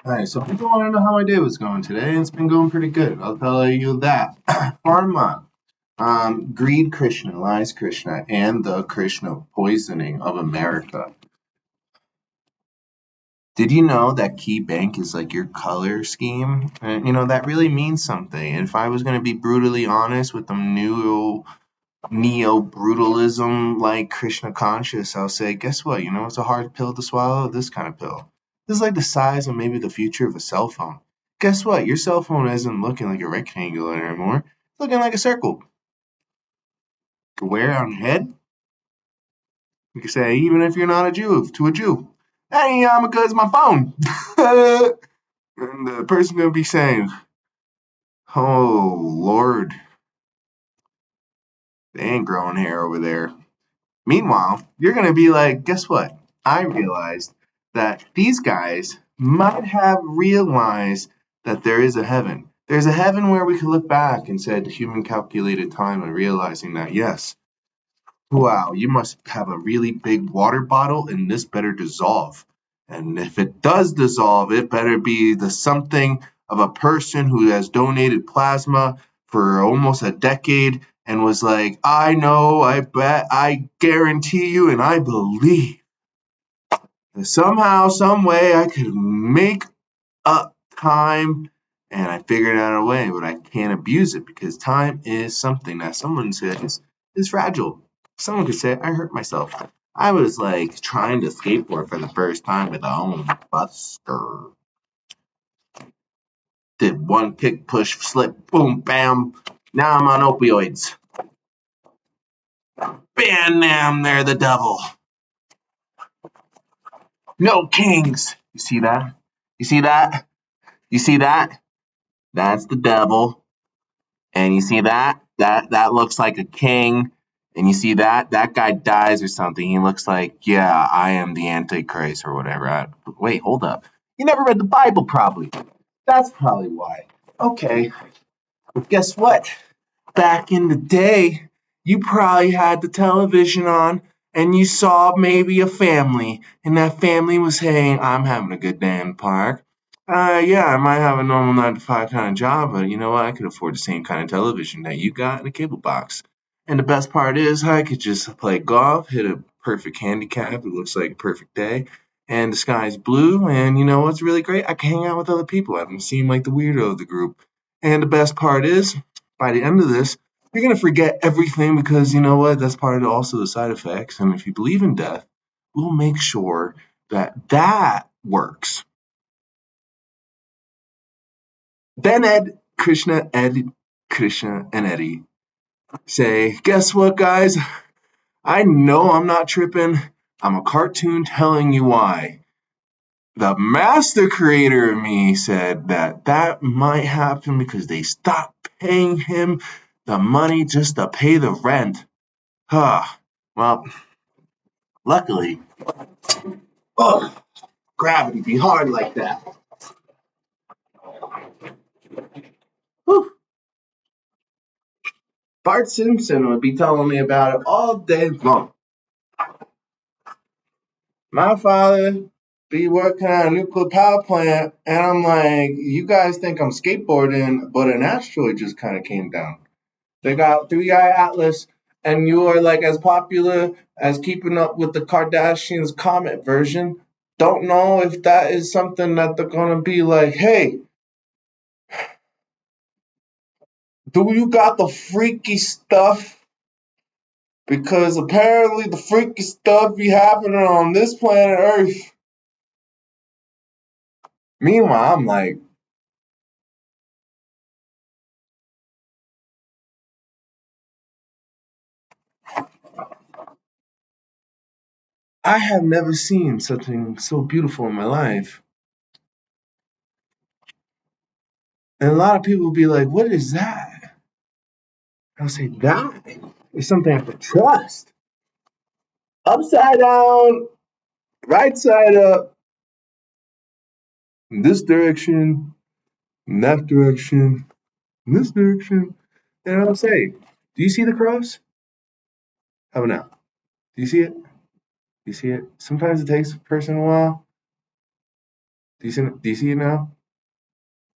Alright, so people want to know how my day was going today. It's been going pretty good. I'll tell you that. Pharma, greed Krishna, lies Krishna, and the Krishna poisoning of America. Did you know that key bank is like your color scheme? And that really means something. And if I was going to be brutally honest with the new neo brutalism like Krishna conscious, I'll say, guess what? It's a hard pill to swallow. This kind of pill. This is like the size of maybe the future of a cell phone. Guess what? Your cell phone isn't looking like a rectangle anymore. It's looking like a circle. You can wear it on your head. You can say, even if you're not a Jew, to a Jew, hey, Yarmulke is my phone. And the person gonna be saying, oh, Lord, they ain't growing hair over there. Meanwhile, you're going to be like, guess what? I realized that these guys might have realized that there is a heaven. There's a heaven where we can look back and said human calculated time and realizing that, yes, wow, you must have a really big water bottle and this better dissolve. And if it does dissolve, it better be the something of a person who has donated plasma for almost a decade and was like, I know, I bet, I guarantee you, and I believe that somehow, some way I could make up time and I figured out a way, but I can't abuse it because time is something that someone says is fragile. Someone could say, I hurt myself. I was like trying to skateboard for the first time with a own busker. Did one kick, push, slip, boom, bam. Now I'm on opioids. Bam, damn, they're the devil. No kings. You see that? You see that? You see that? That's the devil. And you see that? That looks like a king. And you see that guy dies or something. He looks like, yeah, I am the Antichrist or whatever. Wait, hold up. You never read the Bible, probably. That's probably why. Okay, but guess what? Back in the day, you probably had the television on and you saw maybe a family, and that family was saying, I'm having a good day in the park. Yeah, I might have a normal 9 to 5 kind of job, but you know what? I could afford the same kind of television that you got in a cable box. And the best part is, I could just play golf, hit a perfect handicap. It looks like a perfect day. And the sky's blue, and you know what's really great? I can hang out with other people. I don't seem like the weirdo of the group. And the best part is, by the end of this, you're gonna forget everything because you know what? That's part of also the side effects. And if you believe in death, we'll make sure that that works. Then Krishna, and Eddie say, guess what, guys? I know I'm not tripping. I'm a cartoon telling you why. The master creator of me said that that might happen because they stopped paying him the money just to pay the rent. Huh. Well, luckily, oh, gravity be hard like that. Whew. Bart Simpson would be telling me about it all day long. My father be working at a nuclear power plant, and I'm like, you guys think I'm skateboarding, but an asteroid just kind of came down. They got 3i Atlas, and you are like as popular as keeping up with the Kardashians comet version. Don't know if that is something that they're gonna be like, hey, do you got the freaky stuff? Because apparently the freaky stuff be happening on this planet Earth. Meanwhile, I'm like, I have never seen something so beautiful in my life. And a lot of people will be like, what is that? I'll say, that is something I can trust. Upside down, right side up, in this direction, in that direction, in this direction. And I'll say, do you see the cross? How about now? Do you see it? Do you see it? Sometimes it takes a person a while. Do you see it now?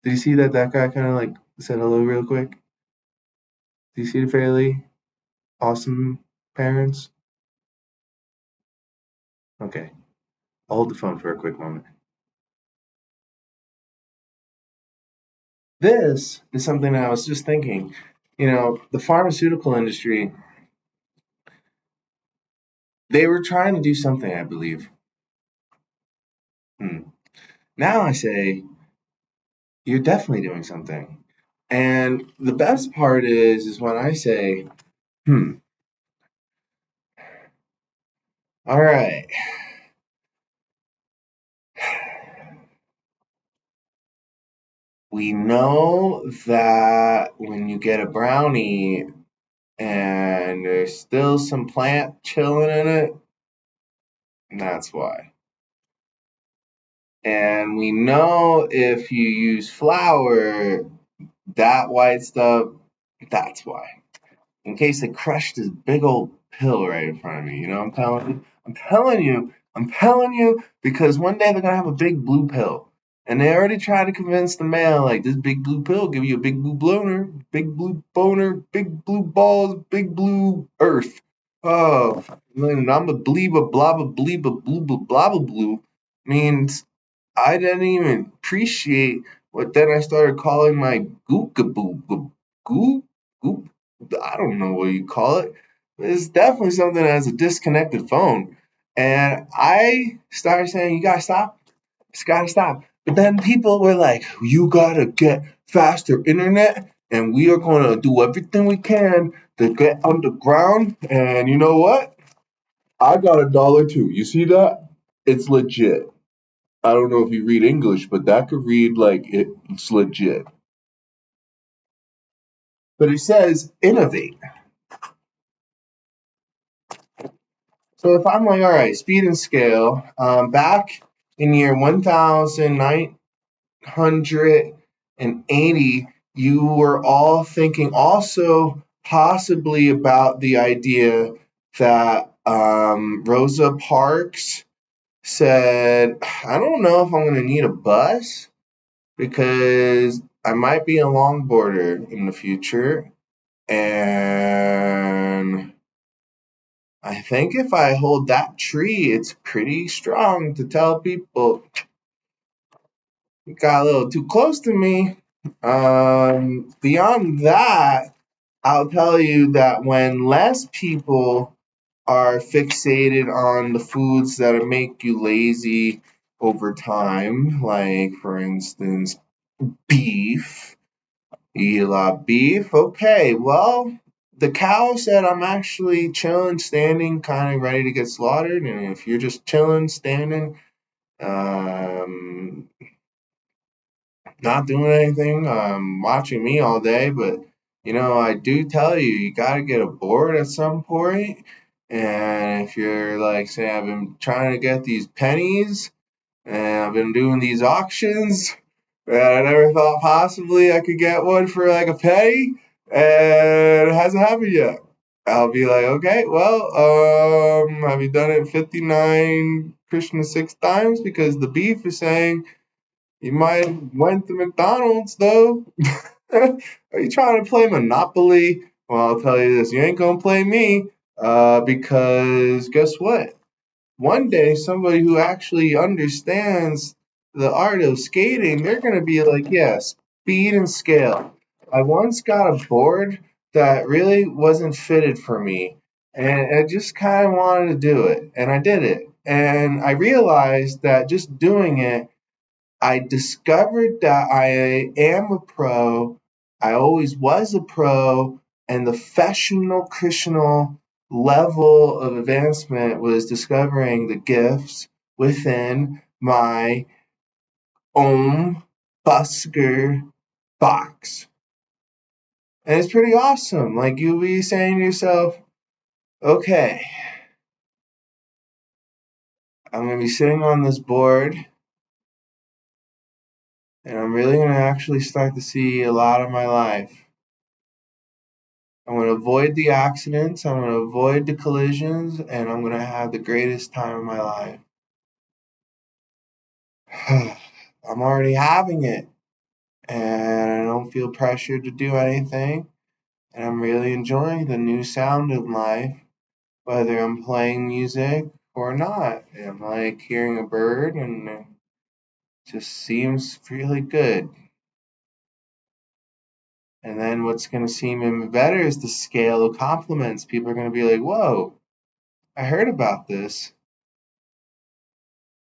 Did you see that guy kind of like said hello real quick? Do you see the fairly awesome parents? Okay, I'll hold the phone for a quick moment. This is something I was just thinking. The pharmaceutical industry, they were trying to do something, I believe. Hmm. Now I say, you're definitely doing something. And the best part is when I say, hmm, all right, we know that when you get a brownie and there's still some plant chilling in it, that's why. And we know if you use flour, that white stuff, that's why. In case they crushed this big old pill right in front of me. I'm telling you, because one day they're gonna have a big blue pill. And they already tried to convince the male, like, this big blue pill give you a big blue boner, big blue boner, big blue balls, big blue earth. Oh, and I'm a believe a blah blah believe a blue blah blah blah blue means I didn't even appreciate what then I started calling my gookaboo goop goop. I don't know what you call it. It's definitely something that has a disconnected phone. And I started saying, you gotta stop. It's gotta stop. But then people were like, you gotta get faster internet, and we are gonna do everything we can to get underground. And you know what? I got $1 too. You see that? It's legit. I don't know if you read English, but that could read like it's legit. But it says innovate. So if I'm like, all right, speed and scale, back in year 1980, you were all thinking also possibly about the idea that Rosa Parks said, I don't know if I'm going to need a bus because I might be a longboarder in the future. And I think if I hold that tree, it's pretty strong to tell people you got a little too close to me. Beyond that, I'll tell you that when less people are fixated on the foods that make you lazy over time, like for instance, beef. You eat a lot of beef? Okay, well, the cow said I'm actually chilling, standing, kind of ready to get slaughtered. And if you're just chilling, standing, um, not doing anything, watching me all day, but I do tell you, you got to get a board at some point. And if you're like, say, I've been trying to get these pennies and I've been doing these auctions, and I never thought possibly I could get one for like a penny, and it hasn't happened yet. I'll be like, okay, well, have you done it 59 Christian 6 times? Because the beef is saying you might have went to McDonald's though. Are you trying to play Monopoly? Well, I'll tell you this, you ain't gonna play me, because guess what? One day somebody who actually understands the art of skating, they're going to be like, yeah, speed and scale. I once got a board that really wasn't fitted for me, and I just kind of wanted to do it, and I did it. And I realized that just doing it, I discovered that I am a pro. I always was a pro, and the professional Christian level of advancement was discovering the gifts within my own Busker box. And it's pretty awesome. Like you'll be saying to yourself, okay, I'm going to be sitting on this board and I'm really going to actually start to see a lot of my life. I'm going to avoid the accidents, I'm going to avoid the collisions, and I'm going to have the greatest time of my life. I'm already having it, and I don't feel pressured to do anything, and I'm really enjoying the new sound in life, whether I'm playing music or not. I'm like hearing a bird, and it just seems really good. And then what's going to seem even better is the scale of compliments. People are going to be like, whoa, I heard about this.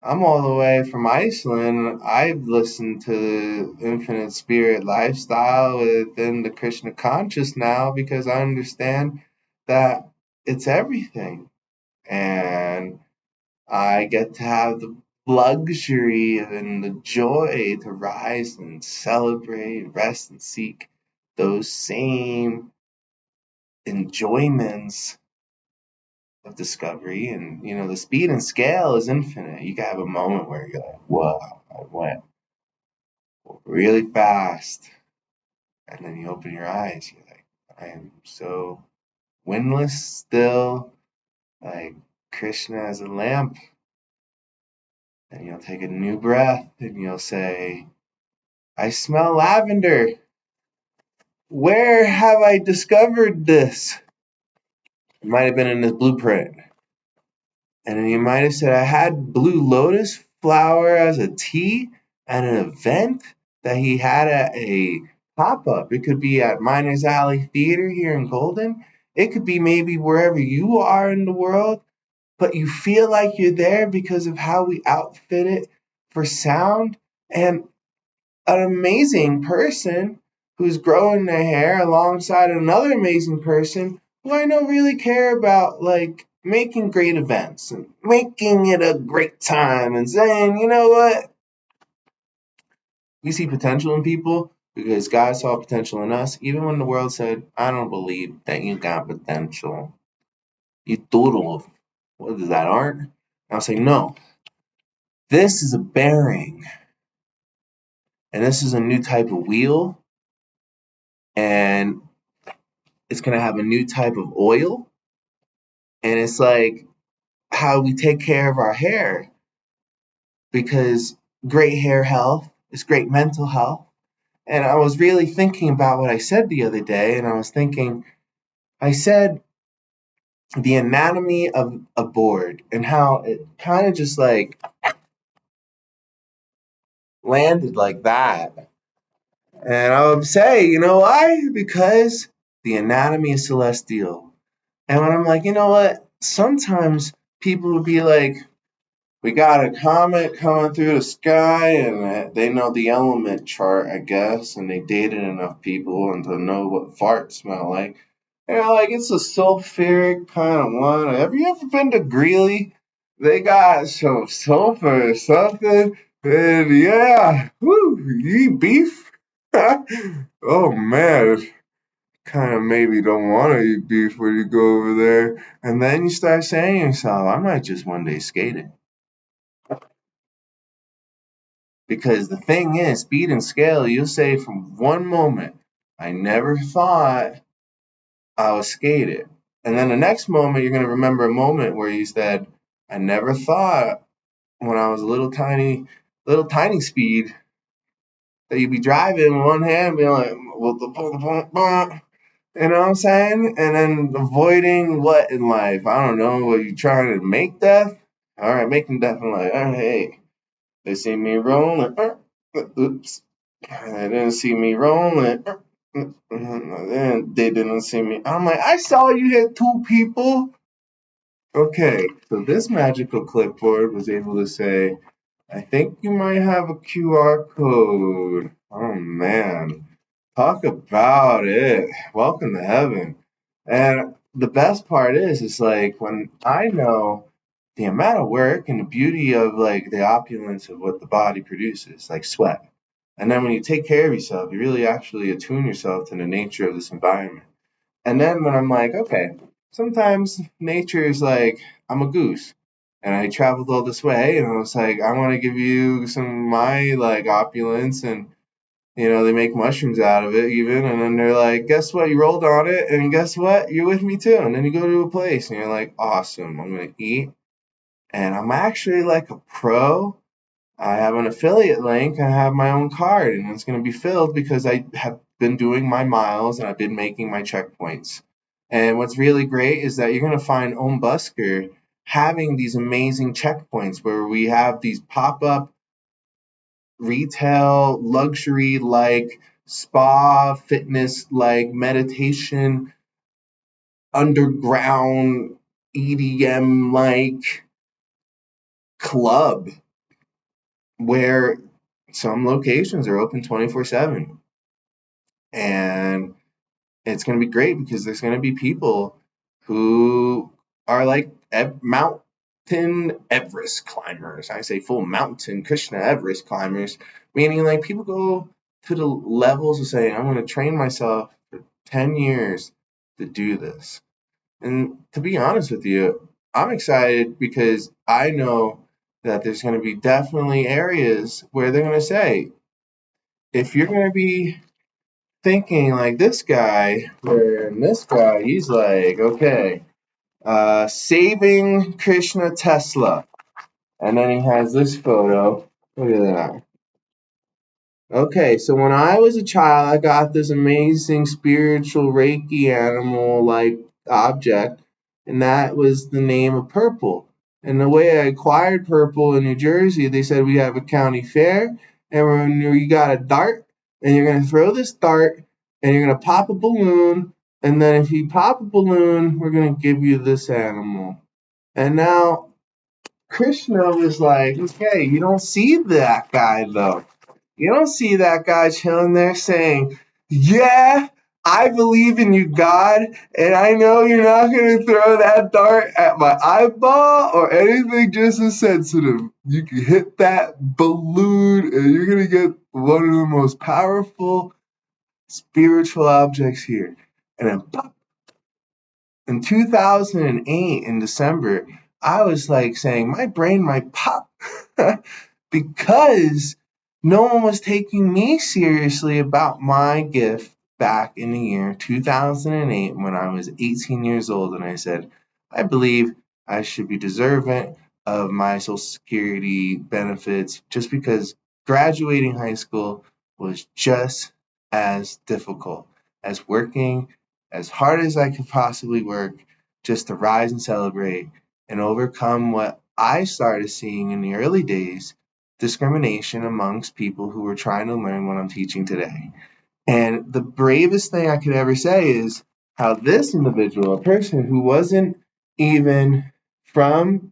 I'm all the way from Iceland. I've listened to the Infinite Spirit lifestyle within the Krishna conscious now because I understand that it's everything. And I get to have the luxury and the joy to rise and celebrate, rest and seek those same enjoyments of discovery. And the speed and scale is infinite. You can have a moment where you're like, whoa, I went really fast. And then you open your eyes, you're like, I am so windless still, like Krishna as a lamp. And you'll take a new breath and you'll say, I smell lavender. Where have I discovered this? It might have been in this blueprint. And then you might have said, I had blue lotus flower as a tea at an event that he had at a pop up. It could be at Miners Alley Theater here in Golden. It could be maybe wherever you are in the world, but you feel like you're there because of how we outfit it for sound. And an amazing person who's growing their hair alongside another amazing person who I know really care about like making great events and making it a great time and saying, you know what? We see potential in people because God saw potential in us, even when the world said, I don't believe that you got potential. You doodle. What is that, art? I'll say, no, this is a bearing, and this is a new type of wheel, and it's going to have a new type of oil. And it's like how we take care of our hair because great hair health is great mental health. And I was really thinking about what I said the other day, and I was thinking, I said the anatomy of a board and how it kind of just like landed like that. And I would say, you know why? Because the anatomy is celestial. And when I'm like, you know what? Sometimes people would be like, we got a comet coming through the sky, and they know the element chart, I guess, and they dated enough people and to know what farts smell like. Like it's a sulfuric kind of one. Have you ever been to Greeley? They got some sulfur or something, and yeah, whoo, you eat beef? Oh man, kind of maybe don't want to eat beef when you go over there. And then you start saying to yourself, I might just one day skate it. Because the thing is, speed and scale, you'll say from one moment, I never thought I would skate it. And then the next moment, you're going to remember a moment where you said, I never thought when I was a little tiny speed that you'd be driving with one hand, being like, well, you know what I'm saying? And then avoiding what in life? I don't know. Are you trying to make death? All right, making death in life. Oh, hey, they see me rolling. Oops. They didn't see me rolling. Then they didn't see me. I'm like, I saw you hit two people. Okay, so this magical clipboard was able to say, I think you might have a QR code. Oh man, talk about it. Welcome to heaven. And the best part is, it's like when I know the amount of work and the beauty of like the opulence of what the body produces, like sweat. And then when you take care of yourself, you really actually attune yourself to the nature of this environment. And then when I'm like, okay, sometimes nature is like, I'm a goose. And I traveled all this way and I was like, I want to give you some of my like opulence and they make mushrooms out of it even. And then they're like, guess what? You rolled on it and guess what? You're with me too. And then you go to a place and you're like, awesome, I'm gonna eat. And I'm actually like a pro I have an affiliate link. I have my own card, and it's going to be filled because I have been doing my miles and I've been making my checkpoints. And what's really great is that you're going to find Busker having these amazing checkpoints where we have these pop up retail, luxury like spa, fitness like meditation, underground EDM like club where some locations are open 24/7. And it's going to be great because there's going to be people who are like mountain Everest climbers. I say full mountain Krishna Everest climbers, meaning like people go to the levels of saying, I'm going to train myself for 10 years to do this. And to be honest with you, I'm excited because I know that there's going to be definitely areas where they're going to say, if you're going to be thinking like this guy, where this guy, he's like, okay, saving Krishna Tesla. And then he has this photo. Look at that. Okay, so when I was a child, I got this amazing spiritual Reiki animal like object, and that was the name of purple. And the way I acquired purple in New Jersey, they said we have a county fair, and when you got a dart, and you're gonna throw this dart, and you're gonna pop a balloon, and then if you pop a balloon, we're gonna give you this animal. And now Krishna was like, okay, you don't see that guy though. You don't see that guy chilling there saying, yeah, I believe in you, God, and I know you're not going to throw that dart at my eyeball or anything just as sensitive. You can hit that balloon and you're going to get one of the most powerful spiritual objects here. And then pop, in 2008 in December, I was like saying my brain might pop because no one was taking me seriously about my gift back in the year 2008 when I was 18 years old. And I said, I believe I should be deserving of my Social Security benefits just because graduating high school was just as difficult as working as hard as I could possibly work just to rise and celebrate and overcome what I started seeing in the early days, discrimination amongst people who were trying to learn what I'm teaching today. And the bravest thing I could ever say is how this individual, a person who wasn't even from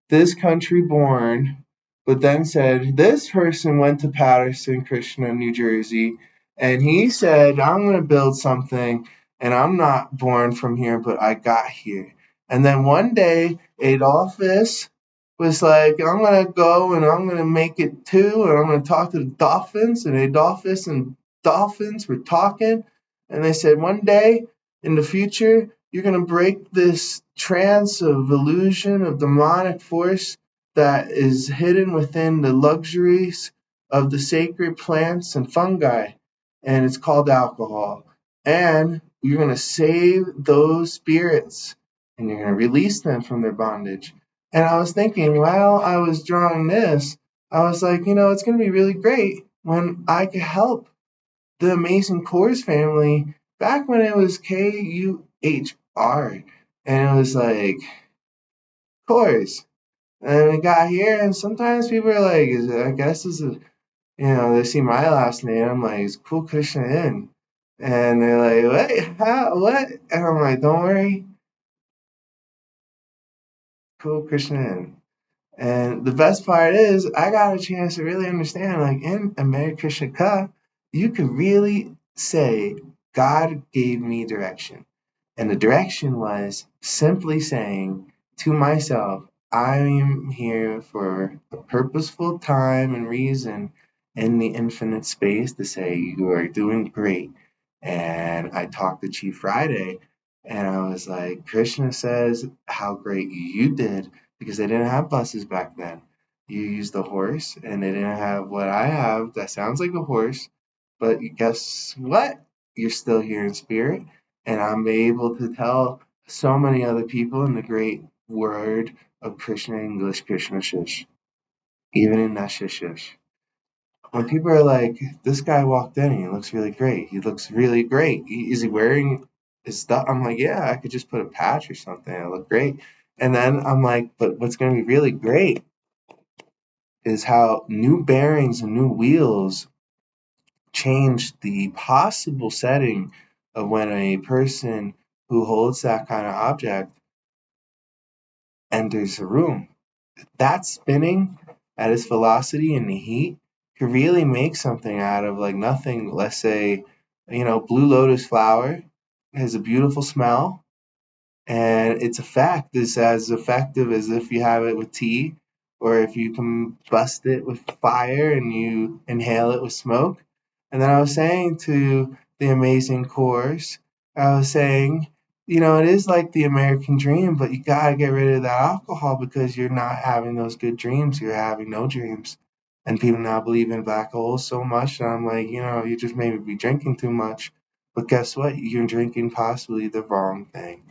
this country born, but then said this person went to Patterson, Krishna, New Jersey, and he said, I'm going to build something, and I'm not born from here, but I got here. And then one day, Adolphus was like, I'm going to go and I'm going to make it too, and I'm going to talk to the dolphins. And Adolphus and dolphins were talking, and they said, one day in the future, you're going to break this trance of illusion of demonic force that is hidden within the luxuries of the sacred plants and fungi, and it's called alcohol. And you're going to save those spirits and you're going to release them from their bondage. And I was thinking, while I was drawing this, I was like, it's going to be really great when I could help the amazing Coors family back when it was KUHR. And it was like, Coors. And we got here, and sometimes people are like, I guess this is, they see my last name. I'm like, it's Cool Krishna Inn. And they're like, what? How? What? And I'm like, don't worry, Cool Krishna Inn. And the best part is, I got a chance to really understand, like in Amerikrishna Ka, you can really say, God gave me direction. And the direction was simply saying to myself, I am here for a purposeful time and reason in the infinite space to say, you are doing great. And I talked to Chief Friday, and I was like, Krishna says how great you did because they didn't have buses back then. You used a horse, and they didn't have what I have that sounds like a horse. But guess what? You're still here in spirit, and I'm able to tell so many other people in the great word of Krishna English, Krishna Shish. even in that shush. When people are like, this guy walked in and he looks really great. He looks really great. Is he wearing his stuff? I'm like, yeah, I could just put a patch or something. I look great. And then I'm like, but what's going to be really great is how new bearings and new wheels change the possible setting of when a person who holds that kind of object enters a room. That spinning at its velocity and the heat could really make something out of like nothing. Let's say, blue lotus flower has a beautiful smell, and its effect is as effective as if you have it with tea, or if you combust it with fire and you inhale it with smoke. And then I was saying to the amazing course, I was saying, it is like the American dream, but you gotta get rid of that alcohol because you're not having those good dreams. You're having no dreams. And people now believe in black holes so much that I'm like, you just maybe be drinking too much. But guess what? You're drinking possibly the wrong thing.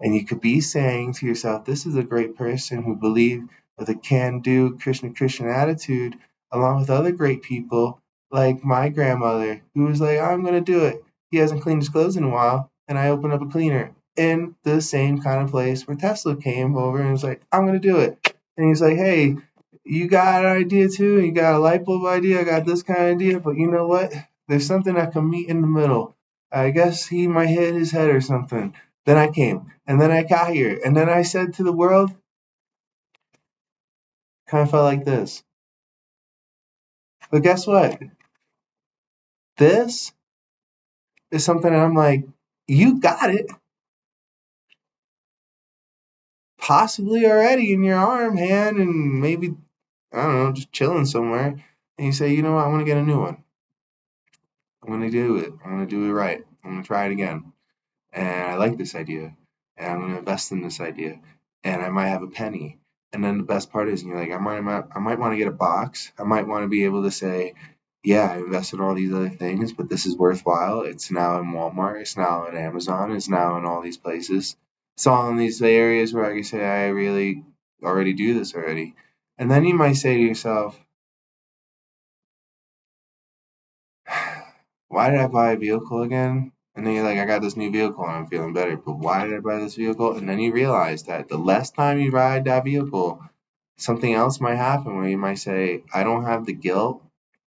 And you could be saying to yourself, this is a great person who believed with a can do Christian attitude, along with other great people like my grandmother, who was like, I'm going to do it. He hasn't cleaned his clothes in a while. And I opened up a cleaner in the same kind of place where Tesla came over and was like, I'm going to do it. And he's like, hey, you got an idea too? You got a light bulb idea? I got this kind of idea. But you know what? There's something that can meet in the middle. I guess he might hit his head or something. Then I came, and then I got here, and then I said to the world, kind of felt like this. But guess what? This is something that I'm like, you got it, possibly already in your arm, hand, and maybe, I don't know, just chilling somewhere. And you say, you know what, I want to get a new one. I'm going to do it. I'm going to do it right. I'm going to try it again. And I like this idea, and I'm going to invest in this idea, and I might have a penny. And then the best part is, you're like, I might want to get a box. I might want to be able to say, yeah, I invested in all these other things, but this is worthwhile. It's now in Walmart. It's now in Amazon. It's now in all these places. It's all in these areas where I can say I really already do this already. And then you might say to yourself, why did I buy a vehicle again? And then you're like, I got this new vehicle and I'm feeling better. But why did I buy this vehicle? And then you realize that the less time you ride that vehicle, something else might happen where you might say, I don't have the guilt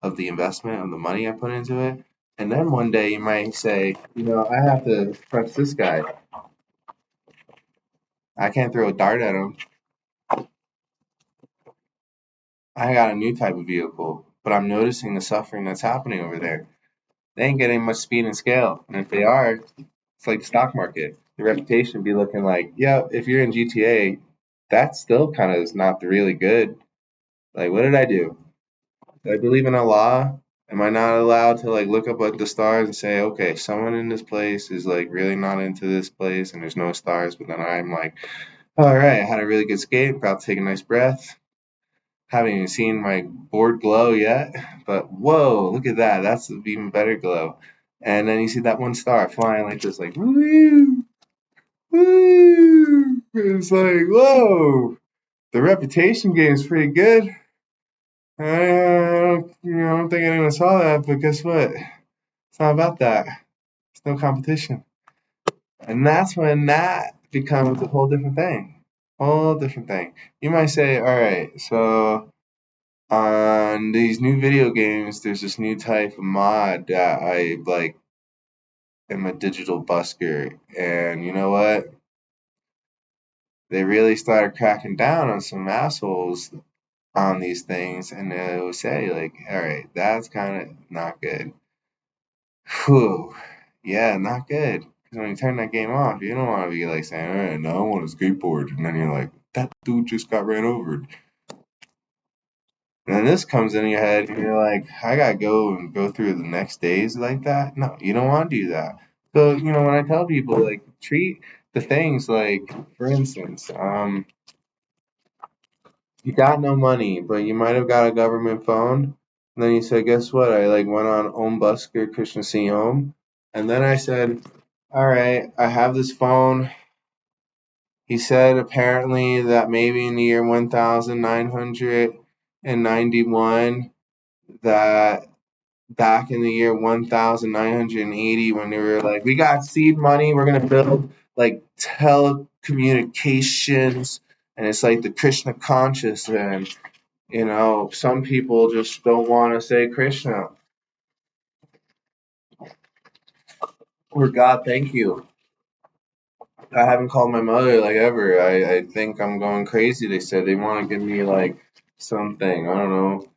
of the investment of the money I put into it. And then one day you might say, I have to trust this guy. I can't throw a dart at him. I got a new type of vehicle, but I'm noticing the suffering that's happening over there. They ain't getting much speed and scale. And if they are, it's like the stock market. The reputation be looking like, yeah, if you're in GTA, that still kind of is not really good. Like, what did I do? Did I believe in Allah? Am I not allowed to like look up at the stars and say, okay, someone in this place is like really not into this place and there's no stars, but then I'm like, all right, I had a really good skate, about to take a nice breath. Haven't even seen my board glow yet, but whoa, look at that. That's an even better glow. And then you see that one star flying like this, like, woo, woo. It's like, whoa, the reputation game is pretty good. I don't think anyone saw that, but guess what? It's not about that. It's no competition. And that's when that becomes a whole different thing. Whole different thing. You might say, all right, so on these new video games, there's this new type of mod that I like am a digital busker. And you know what? They really started cracking down on some assholes on these things, and they would say, like, all right, that's kind of not good. Whew. Yeah, not good. Because when you turn that game off, you don't want to be like saying, all right, now I want a skateboard. And then you're like, that dude just got ran over. And then this comes in your head, and you're like, I gotta go and go through the next days like that. No, you don't want to do that. So, when I tell people, like, treat the things like, for instance, you got no money, but you might have got a government phone. And then you said, guess what? I like went on Busker Krishna Home. And then I said, all right, I have this phone. He said apparently that maybe in the year 1900 in 91 that back in the year 1980 when they were like, we got seed money, we're going to build like telecommunications, and it's like the Krishna conscious, and some people just don't want to say Krishna or God, thank you. I haven't called my mother like ever. I think I'm going crazy. They said they want to give me like something. I don't know.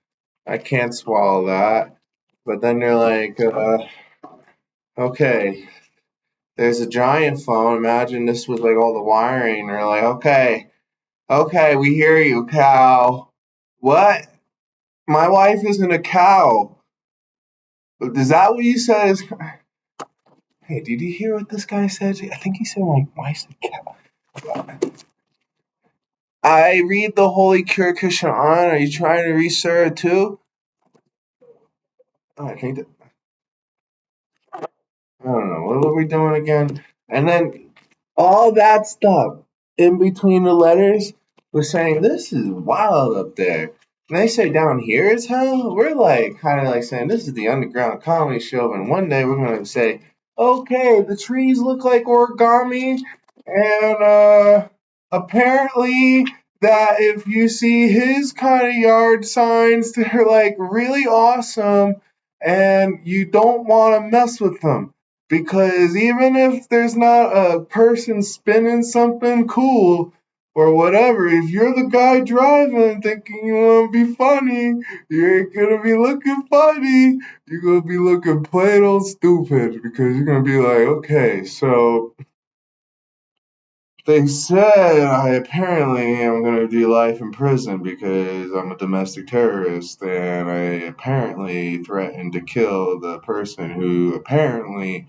I can't swallow that. But then they're like, okay, there's a giant phone. Imagine this was like all the wiring. They're like, okay, okay, we hear you, cow. What? My wife isn't a cow. Is that what you said? Hey, did you hear what this guy said? I think he said my wife's a cow. I read the Holy Kyrkyzstan. Are you trying to read Surah too? Oh, I think that, I don't know. What were we doing again? And then all that stuff in between the letters was saying, this is wild up there. And they say down here is hell. We're like kind of like saying this is the underground comedy show, and one day we're gonna say, okay, the trees look like origami, and apparently that if you see his kind of yard signs, they're like really awesome, and you don't want to mess with them. Because even if there's not a person spinning something cool or whatever, if you're the guy driving thinking you want to be funny, you ain't gonna be looking funny. You're gonna be looking plain old stupid because you're gonna be like, okay, so they said I apparently am gonna do life in prison because I'm a domestic terrorist and I apparently threatened to kill the person who apparently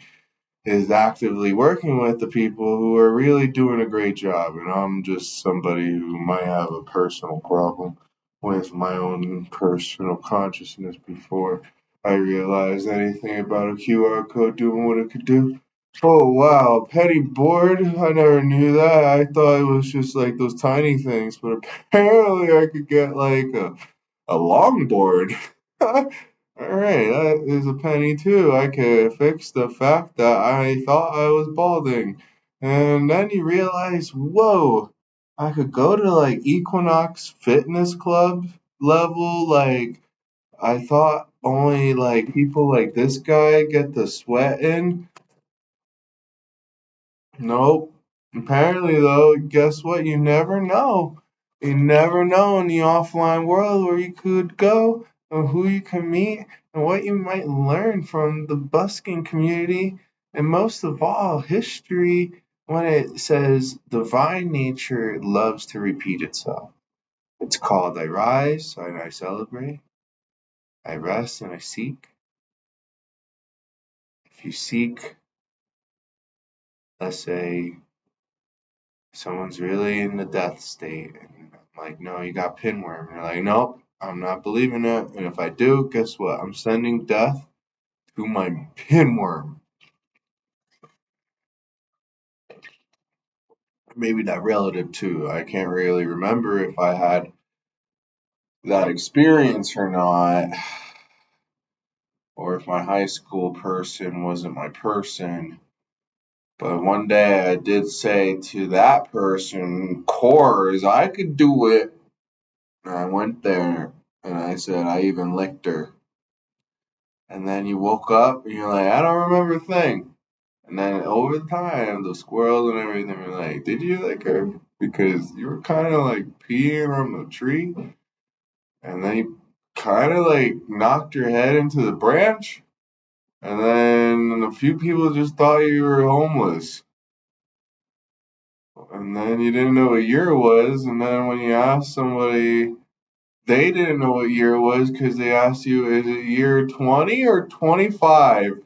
is actively working with the people who are really doing a great job. And I'm just somebody who might have a personal problem with my own personal consciousness before I realized anything about a QR code doing what it could do. Oh wow, penny board? I never knew that. I thought it was just like those tiny things, but apparently I could get like a longboard. All right, that is a penny too. I could fix the fact that I thought I was balding. And then you realize, whoa, I could go to like Equinox Fitness Club level. Like, I thought only like people like this guy get the sweat in. Nope. Apparently, though, guess what? You never know. You never know in the offline world where you could go and who you can meet and what you might learn from the busking community. And most of all, history when it says divine nature loves to repeat itself. It's called I rise and I celebrate, I rest and I seek. If you seek, let's say, someone's really in the death state. And I'm like, no, you got pinworm. And they're like, nope, I'm not believing it. And if I do, guess what? I'm sending death to my pinworm. Maybe that relative too. I can't really remember if I had that experience or not, or if my high school person wasn't my person. But one day I did say to that person, Cores, I could do it. And I went there and I said, I even licked her. And then you woke up and you're like, I don't remember a thing. And then over time, the squirrels and everything were like, did you like her? Because you were kind of like peeing on the tree. And then you kind of like knocked your head into the branch. And then a few people just thought you were homeless. And then you didn't know what year it was. And then when you asked somebody, they didn't know what year it was because they asked you, is it year 20 or 25?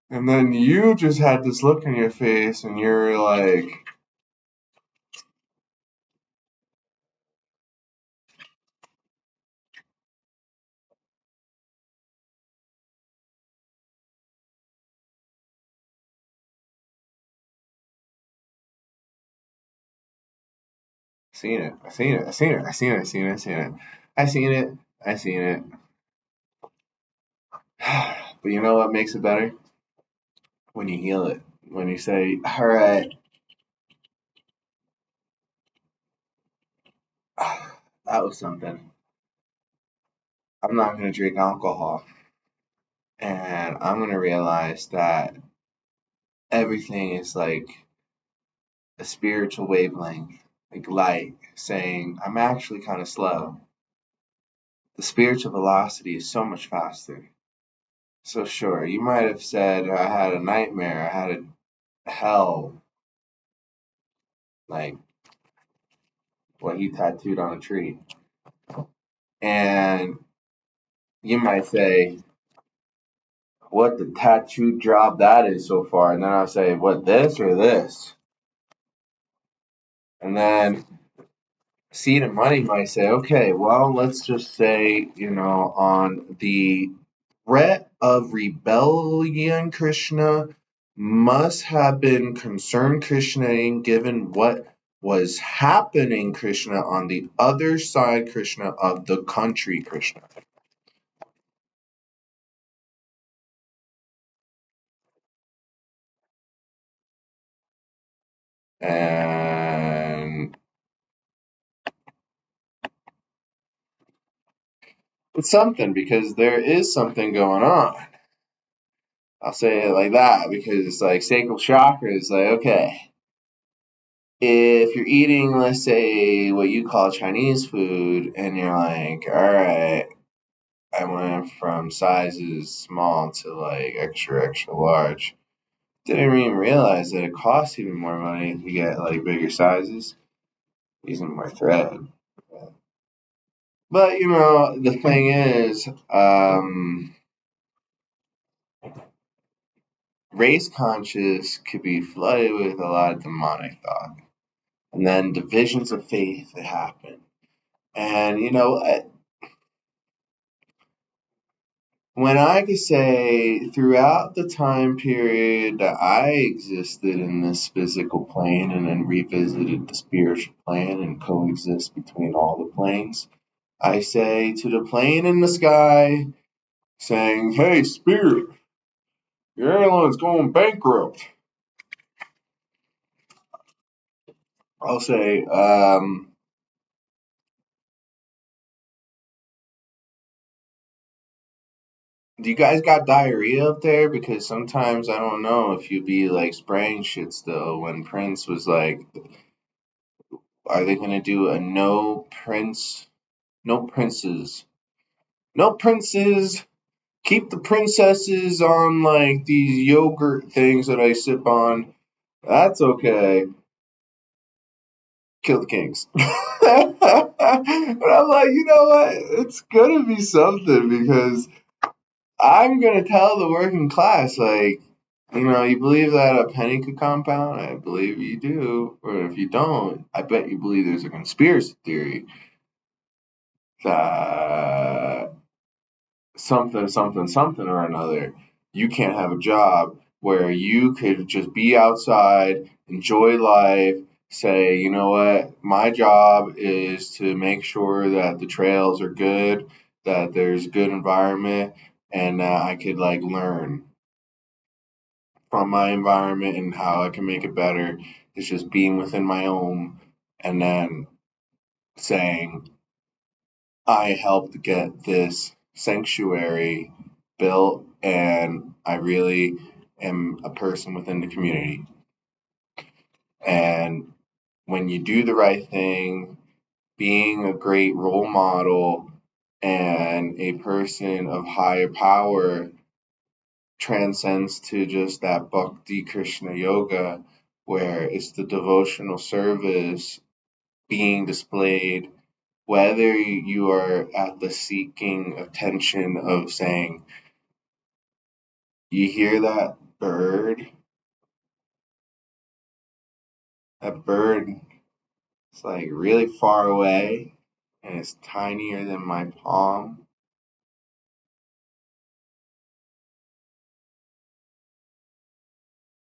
And then you just had this look in your face and you're like, seen it, I seen it, I seen it, I seen it, I seen it, I seen it. I seen it. I seen it. But you know what makes it better? When you heal it. When you say, all right, that was something. I'm not going to drink alcohol. And I'm going to realize that everything is like a spiritual wavelength, like light, saying, I'm actually kind of slow. The spiritual velocity is so much faster. So, sure, you might have said, I had a nightmare, I had a hell, like what he tattooed on a tree. And you might say, what the tattoo job that is so far. And then I'll say, what, this or this? And then Seed and Money might say, okay, well, let's just say, on the threat of rebellion, Krishna must have been concerned, Krishna, given what was happening, Krishna, on the other side, Krishna, of the country, Krishna. And it's something because there is something going on. I'll say it like that because it's like sacral chakra is like, okay, if you're eating, let's say, what you call Chinese food, and you're like, all right, I went from sizes small to like extra, extra large. Didn't even realize that it costs even more money if you get like bigger sizes, using more thread. But the thing is, race conscious could be flooded with a lot of demonic thought, and then divisions of faith that happen. And when I could say throughout the time period that I existed in this physical plane and then revisited the spiritual plane and coexist between all the planes, I say to the plane in the sky, saying, hey, spirit, your airline's going bankrupt. I'll say, do you guys got diarrhea up there? Because sometimes I don't know if you'd be like spraying shit still. When Prince was like, are they gonna do a no princes, no princes, keep the princesses on like these yogurt things that I sip on? That's okay. Kill the kings. But I'm like, you know what? It's gonna be something because I'm gonna tell the working class, like, you believe that a penny could compound? I believe you do. Or if you don't, I bet you believe there's a conspiracy theory that something, something, something or another, you can't have a job where you could just be outside, enjoy life, say, you know what, my job is to make sure that the trails are good, that there's good environment, and I could like learn from my environment and how I can make it better. It's just being within my home and then saying, I helped get this sanctuary built, and I really am a person within the community. And when you do the right thing, being a great role model and a person of higher power transcends to just that Bhakti Krishna yoga, where it's the devotional service being displayed, whether you are at the seeking attention of saying, you hear that bird? That bird is like really far away and it's tinier than my palm.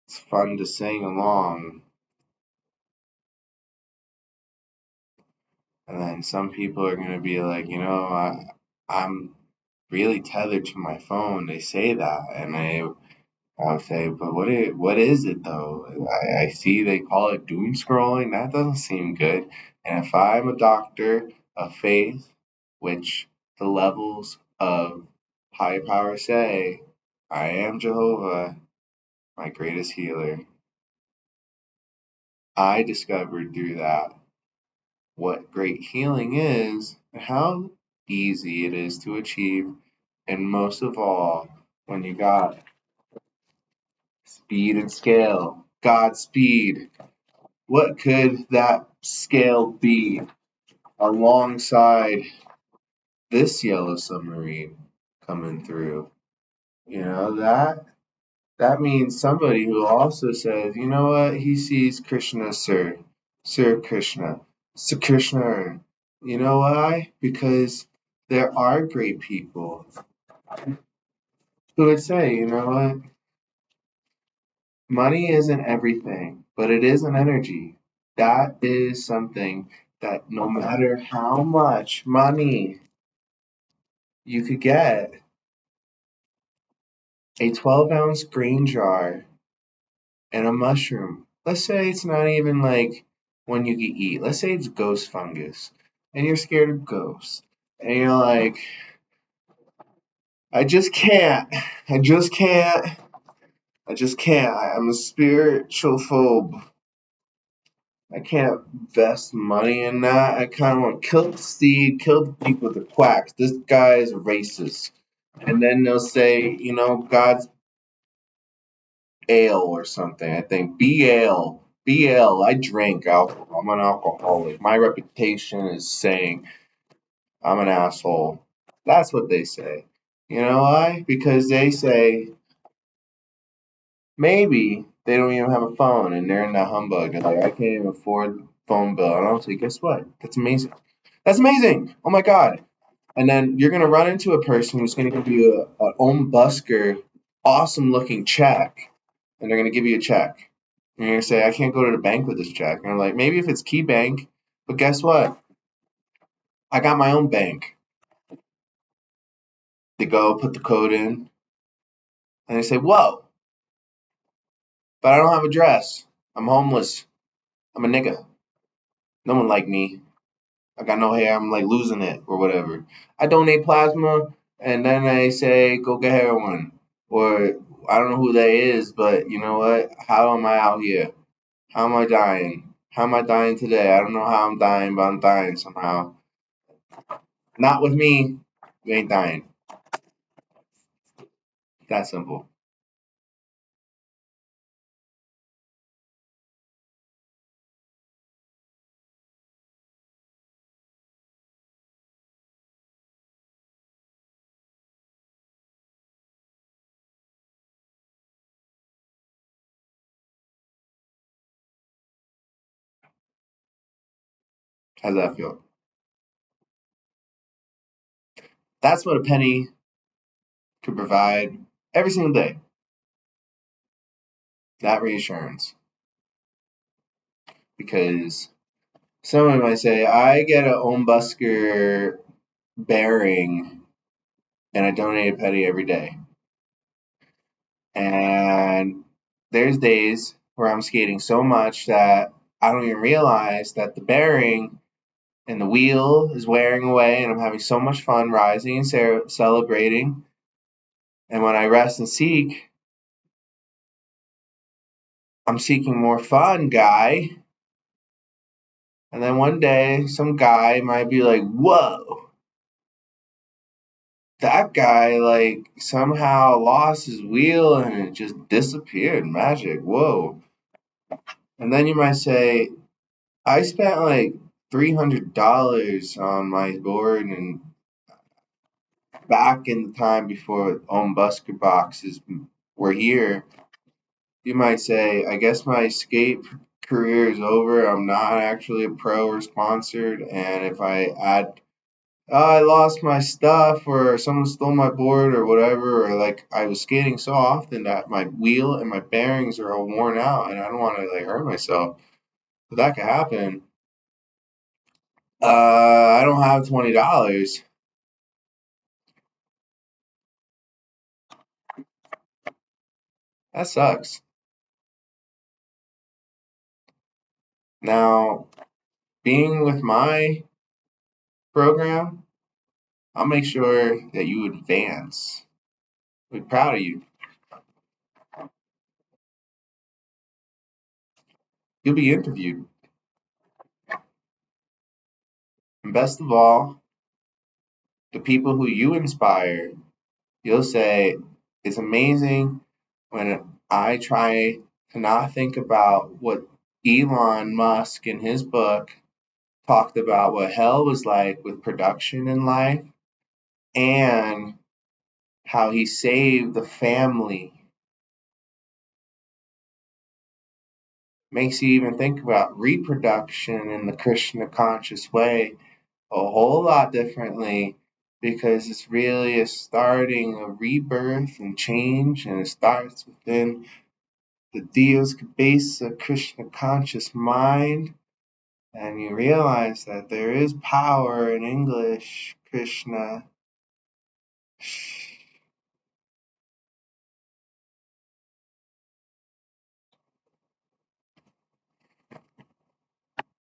It's fun to sing along. And then some people are going to be like, I'm really tethered to my phone. They say that. And I'll say, but what is it though? I see they call it doom scrolling. That doesn't seem good. And if I'm a doctor of faith, which the levels of high power say, I am Jehovah, my greatest healer. I discovered through that what great healing is and how easy it is to achieve. And most of all, when you got speed and scale, Godspeed. What could that scale be alongside this yellow submarine coming through? That means somebody who also says, you know what, he sees Krishna, Sir Krishna, Sir Krishna. You know why? Because there are great people who would say, you know what, money isn't everything, but it is an energy. That is something that no matter how much money you could get, a 12-ounce grain jar and a mushroom. Let's say it's not even like one you can eat. Let's say it's ghost fungus and you're scared of ghosts. And you're like, I just can't. I just can't. I just can't. I'm a spiritual phobe. I can't invest money in that. I kind of want to kill the seed, kill the people with the quacks. This guy is racist. And then they'll say, God's ale or something. I think BL. BL. I drink alcohol. I'm an alcoholic. My reputation is saying I'm an asshole. That's what they say. You know why? Because they say maybe they don't even have a phone and they're in that humbug. They're like, I can't even afford the phone bill. And I'll say, guess what? That's amazing. That's amazing. Oh my God. And then you're gonna run into a person who's gonna give you a own busker, awesome looking check, and they're gonna give you a check. And you're gonna say, I can't go to the bank with this check. And I'm like, maybe if it's Key Bank, but guess what? I got my own bank. They go put the code in, and they say, whoa, but I don't have a address. I'm homeless. I'm a nigga. No one like me. I got no hair. I'm like losing it or whatever. I donate plasma, and then they say, go get heroin. Or I don't know who that is, but you know what? How am I out here? How am I dying? How am I dying today? I don't know how I'm dying, but I'm dying somehow. Not with me. You ain't dying. That simple. How's that feel? That's what a penny could provide every single day. That reassurance. Because someone might say, I get a own busker bearing and I donate a penny every day. And there's days where I'm skating so much that I don't even realize that the bearing and the wheel is wearing away, and I'm having so much fun rising and celebrating. And when I rest and seek, I'm seeking more fun, guy. And then one day, some guy might be like, whoa, that guy, like, somehow lost his wheel and it just disappeared. Magic. Whoa. And then you might say, I spent like $300 on my board, and back in the time before Busker boxes were here, you might say, I guess my skate career is over. I'm not actually a pro or sponsored, and if I add, oh, I lost my stuff, or someone stole my board, or whatever, or like I was skating so often that my wheel and my bearings are all worn out, and I don't want to like hurt myself. But that could happen. I don't have $20. That sucks. Now, being with my program, I'll make sure that you advance. We're proud of you. You'll be interviewed. And best of all, the people who you inspire, you'll say, it's amazing when I try to not think about what Elon Musk in his book talked about what hell was like with production in life and how he saved the family. Makes you even think about reproduction in the Krishna conscious way a whole lot differently because it's really a starting a rebirth and change, and it starts within the Dios Cabeza Krishna conscious mind. And you realize that there is power in English, Krishna.